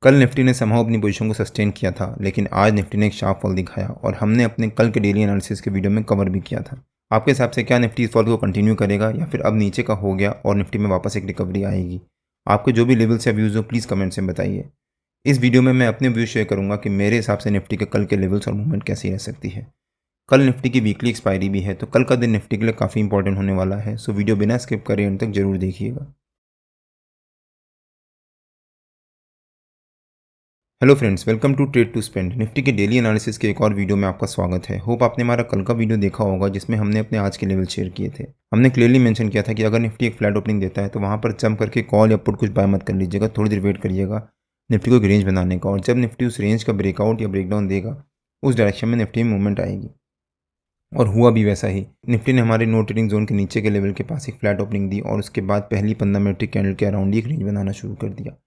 कल निफ्टी ने समहाउ अपनी पोजीशन को सस्टेन किया था, लेकिन आज निफ्टी ने एक शार्प फॉल दिखाया और हमने अपने कल के डेली एनालिसिस के वीडियो में कवर भी किया था। आपके हिसाब से क्या निफ्टी इस फॉल को कंटिन्यू करेगा या फिर अब नीचे का हो गया और निफ्टी में वापस एक रिकवरी आएगी? आपके जो भी लेवल्स या व्यूज़ हो प्लीज़ कमेंट से बताइए। इस वीडियो में मैं अपने व्यूज़ शेयर करूंगा कि मेरे हिसाब से निफ्टी के कल के लेवल्स और मूवमेंट कैसी रह सकती है। कल निफ्टी की वीकली एक्सपायरी भी है, तो कल का दिन निफ्टी के लिए काफ़ी इंपॉर्टेंट होने वाला है, सो वीडियो बिना स्किप करे अंत तक जरूर देखिएगा। Hello friends, welcome to trade to spend. Nifty के डेली एनालिसिस के एक और वीडियो में आपका स्वागत है। होप आपने हमारा कल का वीडियो देखा होगा जिसमें हमने अपने आज के लेवल शेयर किए थे। हमने क्लियरली मेंशन किया था कि अगर निफ्टी एक फ्लैट ओपनिंग देता है तो वहां पर जंप करके कॉल या पुट कुछ बाय मत कर लीजिएगा, थोड़ी देर वेट करिएगा निफ्टी को एक रेंज बनाने का, और जब निफ्टी उस रेंज का ब्रेकआउट या ब्रेकडाउन देगा उस डायरेक्शन में निफ्टी में मूवमेंट आएगी। और हुआ भी वैसा ही। निफ्टी ने हमारे नो ट्रेडिंग जोन के नीचे के लेवल के पास एक फ्लैट ओपनिंग दी और उसके बाद पहली 15 मिनट कैंडल के अराउंड एक रेंज बनाना शुरू कर दिया।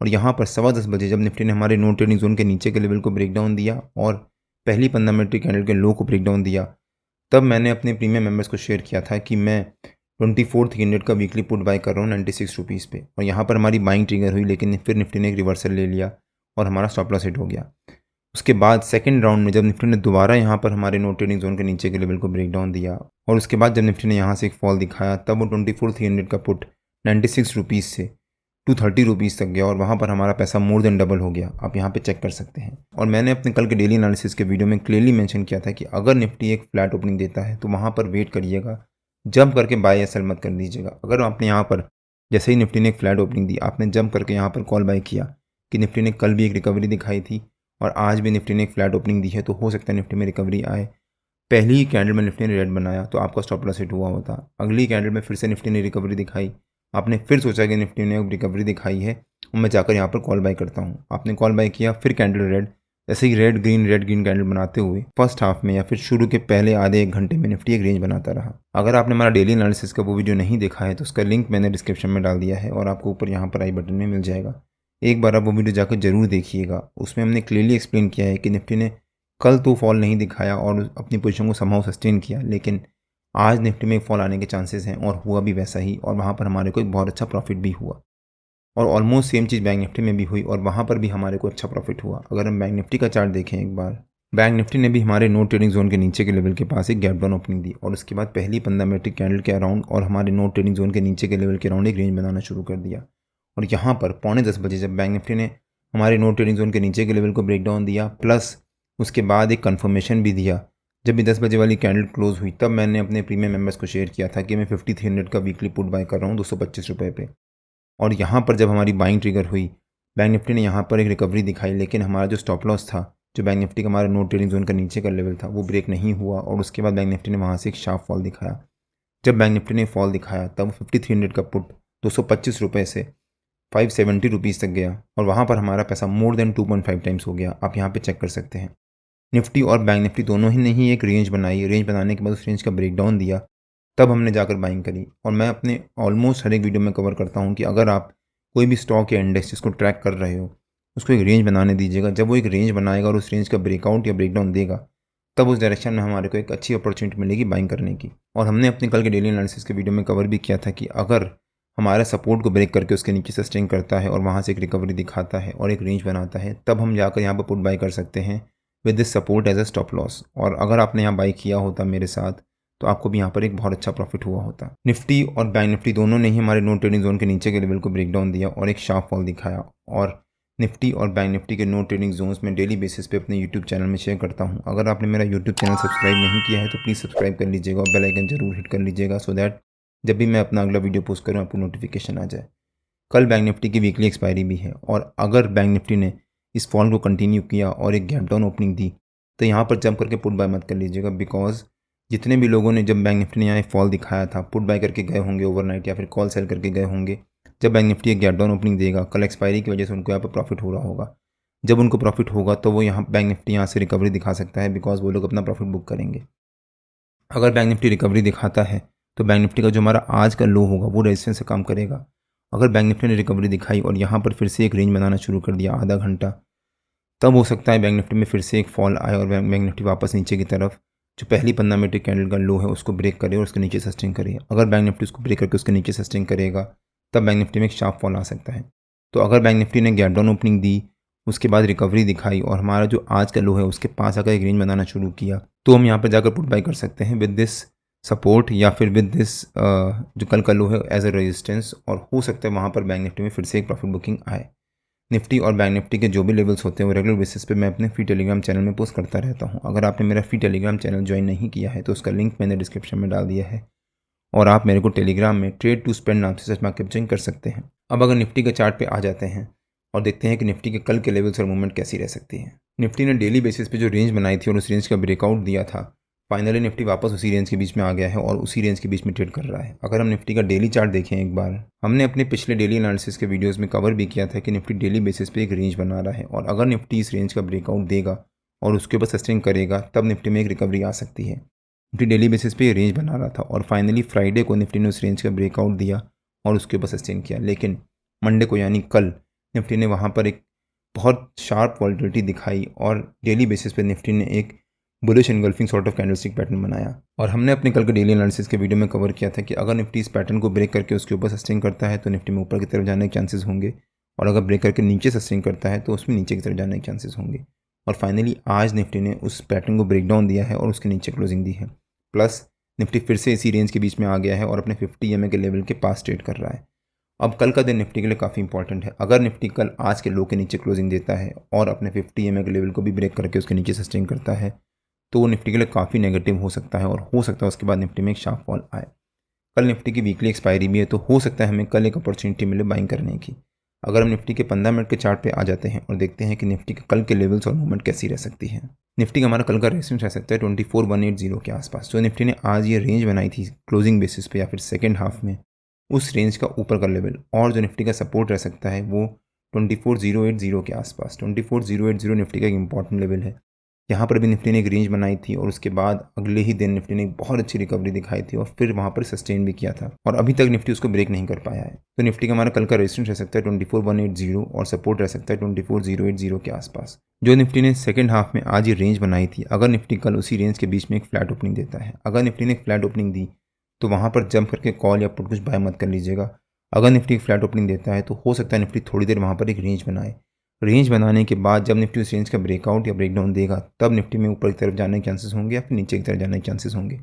और यहाँ पर 10:15 बजे जब निफ्टी ने हमारे नो ट्रेडिंग जोन के नीचे के लेवल को ब्रेक डाउन दिया और पहली 15 मिनट कैंडल के लो को ब्रेक डाउन दिया, तब मैंने अपने प्रीमियम मेंबर्स को शेयर किया था कि मैं 24,300 का वीकली पुट बाय कर रहा हूँ 96 रुपीज़ पे। और यहाँ पर हमारी बाइंग ट्रिगर हुई, लेकिन फिर निफ्टी ने एक रिवर्सल ले लिया और हमारा स्टॉप लॉस हिट हो गया। उसके बाद सेकंड राउंड में जब निफ्टी ने दोबारा यहाँ पर हमारे नो ट्रेडिंग जोन के नीचे के लेवल को ब्रेक डाउन दिया और उसके बाद जब निफ्टी ने यहाँ से एक फॉल दिखाया, तब वो 24,300 का पुट 96 रुपीज़ से 230 रुपीज़ तक गया और वहाँ पर हमारा पैसा मोर देन डबल हो गया। आप यहाँ पे चेक कर सकते हैं। और मैंने अपने कल के डेली एनालिसिस के वीडियो में क्लियरली मेंशन किया था कि अगर निफ्टी एक फ्लैट ओपनिंग देता है तो वहाँ पर वेट करिएगा, जंप करके बाय या सेल मत कर दीजिएगा। अगर आपने यहाँ पर जैसे ही निफ्टी ने एक फ्लैट ओपनिंग दी, आपने जंप करके यहाँ पर कॉल बाय किया कि निफ्टी ने कल भी एक रिकवरी दिखाई थी और आज भी निफ्टी ने एक फ्लैट ओपनिंग दी है, तो हो सकता है निफ्टी में रिकवरी आए। पहली ही कैंडल में निफ्टी ने रेड बनाया तो आपका स्टॉप लॉस हिट हुआ होता। अगली कैंडल में फिर से निफ्टी ने रिकवरी दिखाई, आपने फिर सोचा कि निफ्टी ने रिकवरी दिखाई है और मैं जाकर यहाँ पर कॉल बाय करता हूँ। आपने कॉल बाय किया, फिर कैंडल रेड, ऐसे ही रेड ग्रीन कैंडल बनाते हुए फर्स्ट हाफ में या फिर शुरू के पहले आधे एक घंटे में निफ्टी एक रेंज बनाता रहा। अगर आपने हमारा डेली एनालिसिस का वो वीडियो नहीं देखा है तो उसका लिंक मैंने डिस्क्रिप्शन में डाल दिया है और आपको ऊपर यहाँ पर आई बटन में मिल जाएगा। एक बार आप वो वीडियो जाकर जरूर देखिएगा। उसमें हमने क्लियरली एक्सप्लेन किया है कि निफ्टी ने कल तो फॉल नहीं दिखाया और अपनी पोजीशन को समहाउ सस्टेन किया, लेकिन आज निफ्टी में एक फॉल आने के चांसेस हैं और हुआ भी वैसा ही। और वहाँ पर हमारे को एक बहुत अच्छा प्रॉफिट भी हुआ और ऑलमोस्ट सेम चीज़ बैंक निफ्टी में भी हुई और वहाँ पर भी हमारे को अच्छा प्रॉफिट हुआ। अगर हम बैंक निफ्टी का चार्ट देखें एक बार, बैंक निफ्टी ने भी हमारे नो ट्रेडिंग जोन के नीचे के लेवल के पास एक गैप डाउन ओपनिंग दी और उसके बाद पहली 15 मिनट कैंडल के अराउंड और हमारे नो ट्रेडिंग जोन के नीचे के लेवल के अराउंड एक रेंज बनाना शुरू कर दिया। और यहाँ पर 9:45 बजे जब बैंक निफ्टी ने हमारे नो ट्रेडिंग जोन के नीचे के लेवल को ब्रेक डाउन दिया, प्लस उसके बाद एक कन्फर्मेशन भी दिया, जब भी 10 बजे वाली कैंडल क्लोज हुई, तब मैंने अपने प्रीमियम मेंबर्स को शेयर किया था कि मैं 5300 का वीकली पुट बाय कर रहा हूँ 225 रुपये पे। और यहाँ पर जब हमारी बाइंग ट्रिगर हुई, बैंक निफ्टी ने यहाँ पर एक रिकवरी दिखाई, लेकिन हमारा जो स्टॉप लॉस था, जो बैंक निफ्टी का हमारा नो ट्रेडिंग जोन का नीचे का लेवल था, वो ब्रेक नहीं हुआ और उसके बाद बैंक निफ्टी ने वहाँ से एक शार्प फॉल दिखाया। जब बैंक निफ्टी ने फॉल दिखाया तब 5300 का पुट 225 रुपये से 570 रुपीज़ तक गया और वहाँ पर हमारा पैसा मोर देन 2.5 टाइम्स हो गया। आप यहाँ पे चेक कर सकते हैं। निफ्टी और बैंक निफ्टी दोनों ही ने ही एक रेंज बनाई, रेंज बनाने के बाद उस रेंज का ब्रेकडाउन दिया, तब हमने जाकर बाइंग करी। और मैं अपने ऑलमोस्ट हर एक वीडियो में कवर करता हूँ कि अगर आप कोई भी स्टॉक या इंडेक्स जिसको ट्रैक कर रहे हो उसको एक रेंज बनाने दीजिएगा। जब वो एक रेंज बनाएगा और उस रेंज का ब्रेकआउट या ब्रेकडाउन देगा, तब उस डायरेक्शन में हमारे को एक अच्छी अपॉर्चुनिटी मिलेगी बाइंग करने की। और हमने अपने कल के डेली एनालिसिस के वीडियो में कवर भी किया था कि अगर हमारे सपोर्ट को ब्रेक करके उसके नीचे सस्टेन करता है और वहाँ से एक रिकवरी दिखाता है और एक रेंज बनाता है, तब हम जाकर यहाँ पर पुट बाय कर सकते हैं with this support as a stop loss. और अगर आपने यहाँ बाई किया होता मेरे साथ, तो आपको भी यहाँ पर एक बहुत अच्छा प्रॉफिट हुआ होता। निफ्टी और बैंक निफ्टी दोनों ने ही हमारे नो ट्रेडिंग जोन के नीचे के लेवल को ब्रेक डाउन दिया और एक शार्प फॉल दिखाया। और निफ्टी और बैंक निफ्टी के नो ट्रेडिंग जोन्स में डेली बेसिस पे अपने यूट्यूब चैनल में शेयर करता हूँ। अगर आपने मेरा यूट्यूब चैनल सब्सक्राइब नहीं किया है तो प्लीज़ सब्सक्राइब कर लीजिएगा और बेल आइकन जरूर हिट कर लीजिएगा, सो दैट जब भी मैं अपना अगला वीडियो पोस्ट करूँ आपको नोटिफिकेशन आ जाए। कल बैंक निफ्टी की वीकली एक्सपायरी भी है और अगर बैंक निफ्टी ने इस फॉल को कंटिन्यू किया और एक गैप डाउन ओपनिंग दी, तो यहाँ पर जंप करके पुट बाय मत कर लीजिएगा, बिकॉज जितने भी लोगों ने जब बैंक निफ्टी ने यहाँ एक फॉल दिखाया था पुट बाय करके गए होंगे ओवरनाइट या फिर कॉल सेल करके गए होंगे। जब बैंक निफ्टी एक गैप डाउन ओपनिंग देगा, कल एक्सपायरी की वजह से उनको यहाँ पर प्रॉफिट हो रहा होगा। जब उनको प्रॉफिट होगा तो वो यहाँ बैंक निफ्टी यहाँ से रिकवरी दिखा सकता है, बिकॉज वो लोग अपना प्रॉफिट बुक करेंगे। अगर बैंक निफ्टी रिकवरी दिखाता है तो बैंक निफ्टी का जो हमारा आज का लो होगा वो रेजिस्टेंस से काम करेगा। अगर बैंक निफ्टी ने रिकवरी दिखाई और यहाँ पर फिर से एक रेंज बनाना शुरू कर दिया आधा घंटा, तब हो सकता है बैंक निफ्टी में फिर से एक फॉल आए और बैंक निफ्टी वापस नीचे की तरफ जो पहली 15 मिनट कैंडल का लो है उसको ब्रेक करे और उसके नीचे सस्टेन करे। अगर बैंक निफ्टी उसको ब्रेक करके उसके नीचे सस्टेन करेगा, तब बैंक निफ्टी में एक शार्प फॉल आ सकता है। तो अगर बैंक निफ्टी ने गैप डाउन ओपनिंग दी उसके बाद रिकवरी दिखाई और हमारा जो आज का लो है उसके पास आकर एक रेंज बनाना शुरू किया, तो हम यहाँ पर जाकर पुट बाई कर सकते हैं विद दिस सपोर्ट या फिर विद दिस जो कल का लो है एज अ रेजिस्टेंस, और हो सकता है वहाँ पर बैंक निफ्टी में फिर से एक प्रॉफिट बुकिंग आए। निफ्टी और बैंक निफ्टी के जो भी लेवल्स होते हैं वो रेगुलर बेसिस पे मैं अपने फ्री टेलीग्राम चैनल में पोस्ट करता रहता हूँ। अगर आपने मेरा फ्री टेलीग्राम चैनल ज्वाइन नहीं किया है तो उसका लिंक मैंने डिस्क्रिप्शन में डाल दिया है, और आप मेरे को टेलीग्राम में ट्रेड टू स्पेंड नाम से सर्च मार्क कैप्चरिंग कर सकते हैं। अब अगर निफ्टी के चार्ट पे आ जाते हैं और देखते हैं कि निफ्टी के कल के लेवल्स और मूवमेंट कैसी रह सकती है। निफ्टी ने डेली बेसिस पे जो रेंज बनाई थी और उस रेंज का ब्रेकआउट दिया था, फाइनली निफ्टी वापस उसी रेंज के बीच में आ गया है और उसी रेंज के बीच में ट्रेड कर रहा है। अगर हम निफ्टी का डेली चार्ट देखें एक बार, हमने अपने पिछले डेली एनालिसिस के वीडियोस में कवर भी किया था कि निफ्टी डेली बेसिस पे एक रेंज बना रहा है, और अगर निफ्टी इस रेंज का ब्रेकआउट देगा और उसके ऊपर सस्टेन करेगा तब निफ्टी में एक रिकवरी आ सकती है। निफ्टी डेली बेसिस पे रेंज बना रहा था और फाइनली फ्राइडे को निफ्टी ने उस रेंज का ब्रेकआउट दिया और उसके ऊपर सस्टेन किया, लेकिन मंडे को यानी कल निफ्टी ने वहाँ पर एक बहुत शार्प वॉलिटिलिटी दिखाई और डेली बेसिस पे निफ्टी ने एक bullish engulfing sort of candlestick pattern बनाया। और हमने अपने कल के डेली एनालिसिस के वीडियो में कवर किया था कि अगर निफ्टी इस पैटर्न को ब्रेक करके उसके ऊपर सस्टेन करता है तो निफ्टी में ऊपर की तरफ जाने के चांसेस होंगे, और अगर ब्रेक करके नीचे सस्टेन करता है तो उसमें नीचे की तरफ जाने के चांसेस होंगे। और फाइनली आज निफ्टी ने उस पैटर्न को ब्रेक डाउन दिया है और उसके नीचे क्लोजिंग दी है, प्लस निफ्टी फिर से इसी रेंज के बीच में आ गया है और अपने 50 EMA के लेवल के पास ट्रेड कर रहा है। अब कल का दिन निफ्टी के लिए काफ़ी इंपॉर्टेंट है। अगर निफ्टी कल आज के लो के नीचे क्लोजिंग देता है और अपने 50 EMA के लेवल को भी ब्रेक करके उसके नीचे सस्टेन करता है तो वो निफ्टी के लिए काफ़ी नेगेटिव हो सकता है, और हो सकता है उसके बाद निफ्टी में एक शार्प फॉल आए। कल निफ्टी की वीकली एक्सपायरी भी है, तो हो सकता है हमें कल एक अपॉर्चुनिटी मिले बाइंग करने की। अगर हम निफ्टी के 15 मिनट के चार्ट पे आ जाते हैं और देखते हैं कि निफ्टी के कल के लेवल्स और मूवमेंट कैसी रह सकती है। निफ्टी का हमारा कल का रेजिस्टेंस रह सकता है 24,180 के आसपास। जो निफ्टी ने आज ये रेंज बनाई थी क्लोजिंग बेसिस पे या फिर सेकेंड हाफ में, उस रेंज का ऊपर का लेवल, और जो निफ्टी का सपोर्ट रह सकता है वो 24,080 के आसपास। 24,080 निफ्टी का एक इंपॉर्टेंट लेवल है। यहाँ पर भी निफ्टी ने एक रेंज बनाई थी और उसके बाद अगले ही दिन निफ्टी ने एक बहुत अच्छी रिकवरी दिखाई थी और फिर वहाँ पर सस्टेन भी किया था, और अभी तक निफ्टी उसको ब्रेक नहीं कर पाया है। तो निफ्टी का हमारा कल का रेजिस्टेंस रह सकता है 24,180 और सपोर्ट रह सकता है 24,080 के आसपास। जो निफ्टी ने सेकंड हाफ में आज ये रेंज बनाई थी, अगर निफ्टी कल उसी रेंज के बीच में एक फ्लैट ओपनिंग देता है, अगर निफ्टी ने एक फ्लैट ओपनिंग दी तो वहाँ पर जंप करके कॉल या पुट कुछ बाय मत कर लीजिएगा। अगर निफ्टी एक फ्लैट ओपनिंग देता है तो हो सकता है निफ्टी थोड़ी देर वहाँ पर एक रेंज बनाए। रेंज बनाने के बाद जब निफ्टी उस रेंज का ब्रेकआउट या ब्रेकडाउन देगा तब निफ्टी में ऊपर की तरफ जाने के चांसेस होंगे या फिर नीचे की तरफ जाने के चांसेस होंगे।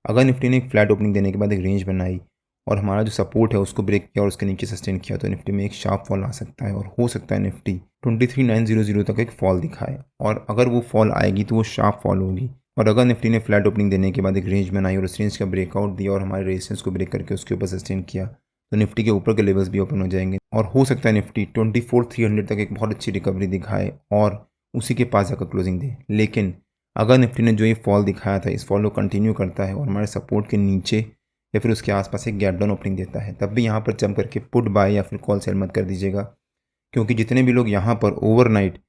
अगर निफ्टी ने एक फ्लैट ओपनिंग देने के बाद एक रेंज बनाई और हमारा जो सपोर्ट है उसको ब्रेक किया और उसके नीचे सस्टेन किया तो निफ्टी में एक शार्प फॉल आ सकता है, और हो सकता है निफ्टी 23,900 तक एक फॉल दिखाए, और अगर वो फॉल आएगी तो वो शार्प फॉल होगी। और अगर निफ्टी ने फ्लैट ओपनिंग देने के बाद एक रेंज बनाई और उस रेंज का ब्रेकआउट दिया और हमारे रेजिस्टेंस को ब्रेक करके उसके ऊपर सस्टेन किया तो निफ्टी के ऊपर के लेवल्स भी ओपन हो जाएंगे, और हो सकता है निफ्टी 24,300 तक एक बहुत अच्छी रिकवरी दिखाए और उसी के पास जाकर क्लोजिंग दे। लेकिन अगर निफ्टी ने जो ये फॉल दिखाया था इस फॉल को कंटिन्यू करता है और हमारे सपोर्ट के नीचे या फिर उसके आसपास एक गैप डाउन ओपनिंग देता है, तब भी यहाँ पर जंप करके पुट बाय या फिर कॉल सेल मत कर दीजिएगा, क्योंकि जितने भी लोग यहाँ पर ओवरनाइट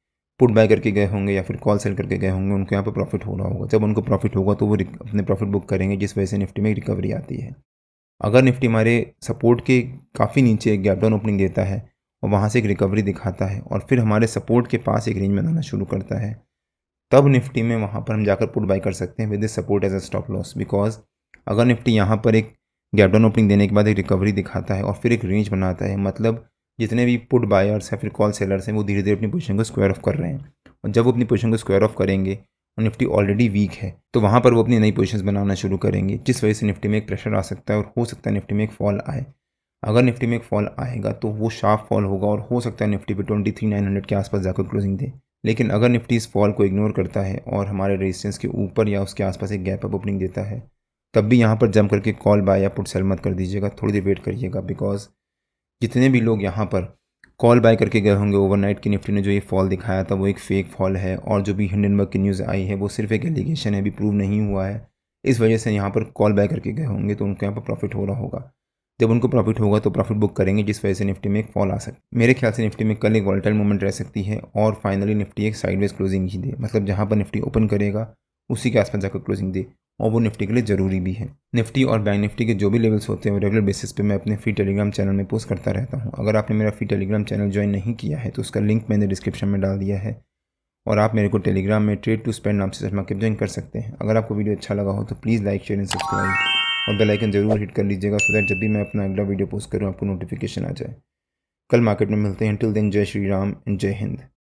पुट बाय करके गए होंगे या फिर कॉल सेल करके गए होंगे उनको यहाँ पर प्रॉफिट हो रहा होगा। जब उनको प्रॉफिट होगा तो वो अपने प्रॉफिट बुक करेंगे, जिस वजह से निफ्टी में रिकवरी आती है। अगर निफ्टी हमारे सपोर्ट के काफ़ी नीचे एक गैप डाउन ओपनिंग देता है और वहाँ से एक रिकवरी दिखाता है और फिर हमारे सपोर्ट के पास एक रेंज बनाना शुरू करता है, तब निफ्टी में वहाँ पर हम जाकर पुट बाय कर सकते हैं with this support as a stop loss. Because अगर निफ्टी यहाँ पर एक गैप डाउन ओपनिंग देने के बाद एक रिकवरी दिखाता है और फिर एक रेंज बनाता है, मतलब जितने भी पुट बायर्स या फिर कॉल सेलर्स हैं वो धीरे धीरे अपनी पोजीशन को स्क्वायर ऑफ कर रहे हैं, और जब वो अपनी पोजीशन को स्क्वायर ऑफ करेंगे और निफ्टी ऑलरेडी वीक है तो वहाँ पर वो अपनी नई पोजीशंस बनाना शुरू करेंगे, जिस वजह से निफ्टी में एक प्रेशर आ सकता है और हो सकता है निफ्टी में एक फॉल आए। अगर निफ्टी में एक फॉल आएगा तो वो शार्प फॉल होगा और हो सकता है निफ्टी पे 23,900 के आसपास जाकर क्लोजिंग दे। लेकिन अगर निफ्टी इस फॉल को इग्नोर करता है और हमारे रेजिस्टेंस के ऊपर या उसके आसपास एक गैप अप ओपनिंग देता है, तब भी यहाँ पर जंप करके कॉल बाय या पुट सेल मत कर दीजिएगा, थोड़ी देर वेट करिएगा। बिकॉज जितने भी लोग यहाँ पर कॉल बाय करके गए होंगे ओवरनाइट की निफ्टी ने जो ये फॉल दिखाया था वो एक फेक फॉल है, और जो भी हिंडनबर्ग की न्यूज़ आई है वो सिर्फ एक एलिगेशन है, अभी प्रूव नहीं हुआ है। इस वजह से यहाँ पर कॉल बाय करके गए होंगे तो उनको यहाँ पर प्रॉफिट हो रहा होगा। जब उनको प्रॉफिट होगा तो प्रॉफिट बुक करेंगे, जिस वजह से निफ्टी में एक फॉल आ सकती है। मेरे ख्याल से निफ्टी में कल एक वॉलेटाइल मूवमेंट रह सकती है और फाइनली निफ्टी एक साइडवेज क्लोजिंग ही दे, मतलब जहाँ पर निफ्टी ओपन करेगा उसी के आसपास जाकर क्लोजिंग दे, और वो निफ्टी के लिए ज़रूरी भी है। निफ्टी और बैंक निफ्टी के जो भी लेवल्स होते हैं वो रेगुलर बेसिस पे मैं अपने फ्री टेलीग्राम चैनल में पोस्ट करता रहता हूँ। अगर आपने मेरा फ्री टेलीग्राम चैनल ज्वाइन नहीं किया है तो उसका लिंक मैंने डिस्क्रिप्शन में डाल दिया है, और आप मेरे को टेलीग्राम में ट्रेड टू स्पेंड नाम से सर्च मार्क ज्वाइन कर सकते हैं। अगर आपको वीडियो अच्छा लगा हो तो please like share and subscribe और बेल आइकन जरूर हिट कर लीजिएगा, सो दैट जब भी मैं अपना अगला वीडियो पोस्ट करूँ आपको नोटिफिकेशन आ जाए। कल मार्केट में मिलते हैं। टिल देन जय श्री राम एंड जय हिंद।